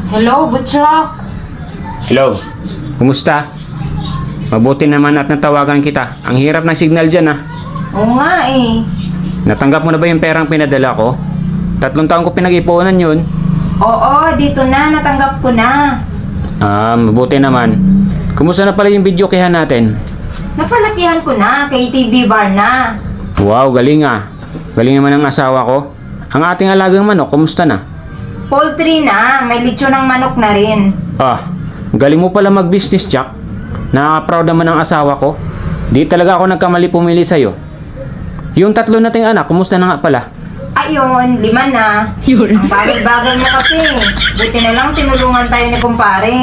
Hello, Butchok. Hello, kumusta? Mabuti naman at natawagan kita. Ang hirap ng signal dyan ah. Oo nga eh. Natanggap mo na ba yung perang pinadala ko? 3 taon ko pinag-ipunan yun. Oo, dito na. Natanggap ko na. Mabuti naman. Kumusta na pala yung video kihan natin? Napalakihan ko na. Kay TV Bar na. Wow, galing ah. Galing naman ang asawa ko. Ang ating alagang manok, kumusta na? Poultry na. May lechon ng manok na rin. Galing mo pala mag-business, Jack. Nakaka-proud naman ang asawa ko. Di talaga ako nagkamali pumili sa'yo. Yung 3 nating anak, kumusta na nga pala? Ayun, 5 na. Ang bagal-bagal mo kasi. Buti na lang tinulungan tayo ni kumpare.